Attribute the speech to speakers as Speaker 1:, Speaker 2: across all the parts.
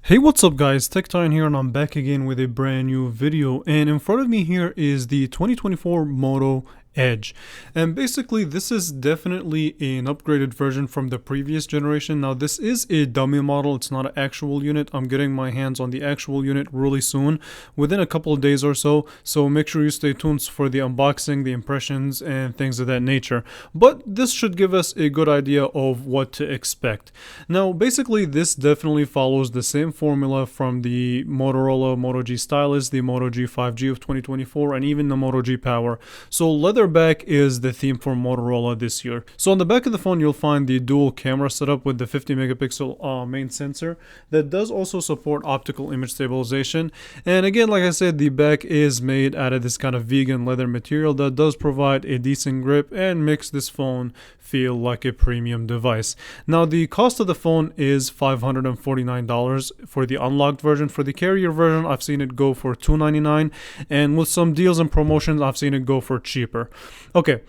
Speaker 1: Hey, what's up guys, TechTime here and I'm back again with a brand new video, and in front of me here is the 2024 Moto Edge. And basically this is definitely an upgraded version from the previous generation. Now this is a dummy model, it's not an actual unit. I'm getting my hands on the actual unit really soon, within a couple of days or so, so make sure you stay tuned for the unboxing, the impressions, and things of that nature. But this should give us a good idea of what to expect. Now basically this definitely follows the same formula from the Motorola Moto G stylus, the Moto G 5G of 2024, and even the Moto G Power. So leatherback is the theme for Motorola this year. So on the back of the phone you'll find the dual camera setup with the 50 megapixel main sensor that does also support optical image stabilization. And again, like I said, the back is made out of this kind of vegan leather material that does provide a decent grip and makes this phone feel like a premium device. Now the cost of the phone is $549 for the unlocked version. For the carrier version I've seen it go for $299, and with some deals and promotions I've seen it go for cheaper. Okay,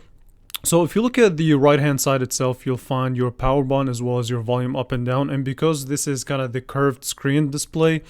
Speaker 1: so if you look at the right hand side itself, you'll find your power button as well as your volume up and down. And because this is kind of the curved screen display,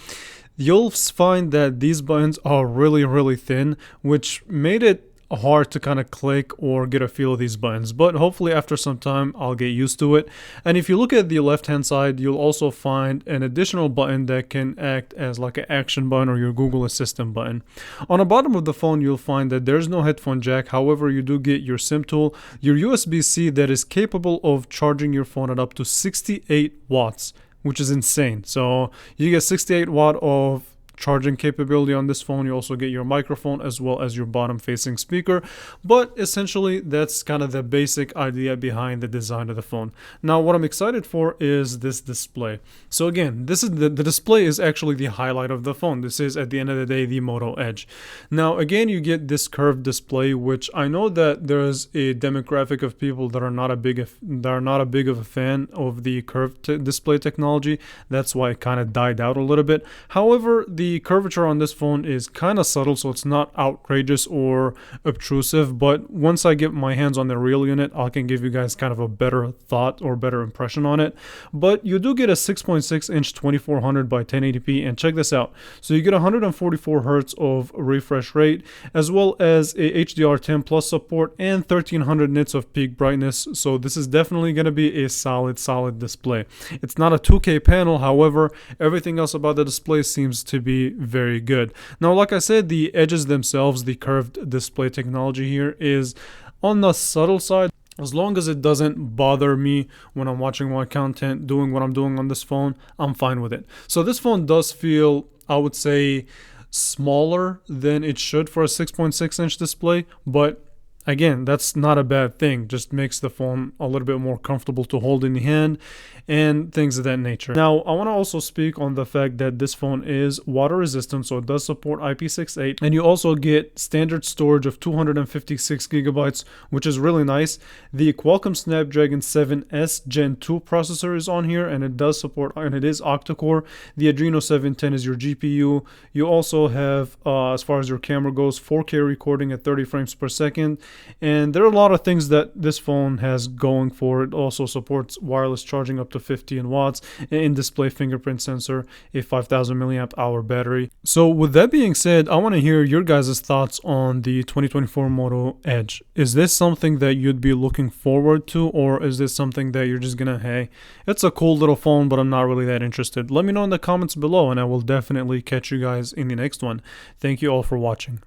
Speaker 1: you'll find that these buttons are really thin, which made it hard to kind of click or get a feel of these buttons, but hopefully after some time I'll get used to it. And if you look at the left hand side, you'll also find an additional button that can act as like an action button or your Google Assistant button. On the bottom of the phone you'll find that there's no headphone jack, however you do get your SIM tool, your USB-C that is capable of charging your phone at up to 68 watts, which is insane. So you get 68 watt of charging capability on this phone. You also get your microphone as well as your bottom facing speaker, but essentially that's kind of the basic idea behind the design of the phone. Now what I'm excited for is this display. So again, this is the display is actually the highlight of the phone. This is at the end of the day the Moto Edge. Now again, you get this curved display, which I know that there's a demographic of people that are not a big of a fan of the curved display technology. That's why it kind of died out a little bit. However, the curvature on this phone is kind of subtle, so it's not outrageous or obtrusive, but once I get my hands on the real unit I can give you guys kind of a better thought or better impression on it. But you do get a 6.6 inch 2400 by 1080p, and check this out. So you get 144 hertz of refresh rate, as well as a HDR10 plus support and 1300 nits of peak brightness. So this is definitely going to be a solid display. It's not a 2K panel, however everything else about the display seems to be very good. Now like I said, the edges themselves, the curved display technology here is on the subtle side. As long as it doesn't bother me when I'm watching my content, doing what I'm doing on this phone, I'm fine with it. So this phone does feel, I would say, smaller than it should for a 6.6 inch display, but again, that's not a bad thing. Just makes the phone a little bit more comfortable to hold in the hand and things of that nature. Now, I want to also speak on the fact that this phone is water resistant, so it does support IP68, and you also get standard storage of 256 gigabytes, which is really nice. The Qualcomm Snapdragon 7S Gen 2 processor is on here, and it does support, and it is octa-core. The Adreno 710 is your GPU. You also have, as far as your camera goes, 4K recording at 30 frames per second. And there are a lot of things that this phone has going for it. It also supports wireless charging up to 15 watts, an in-display fingerprint sensor, a 5000 milliamp hour battery. So with that being said, I want to hear your guys' thoughts on the 2024 Moto Edge. Is this something that you'd be looking forward to, or is this something that you're just gonna, hey, it's a cool little phone, but I'm not really that interested? Let me know in the comments below, and I will definitely catch you guys in the next one. Thank you all for watching.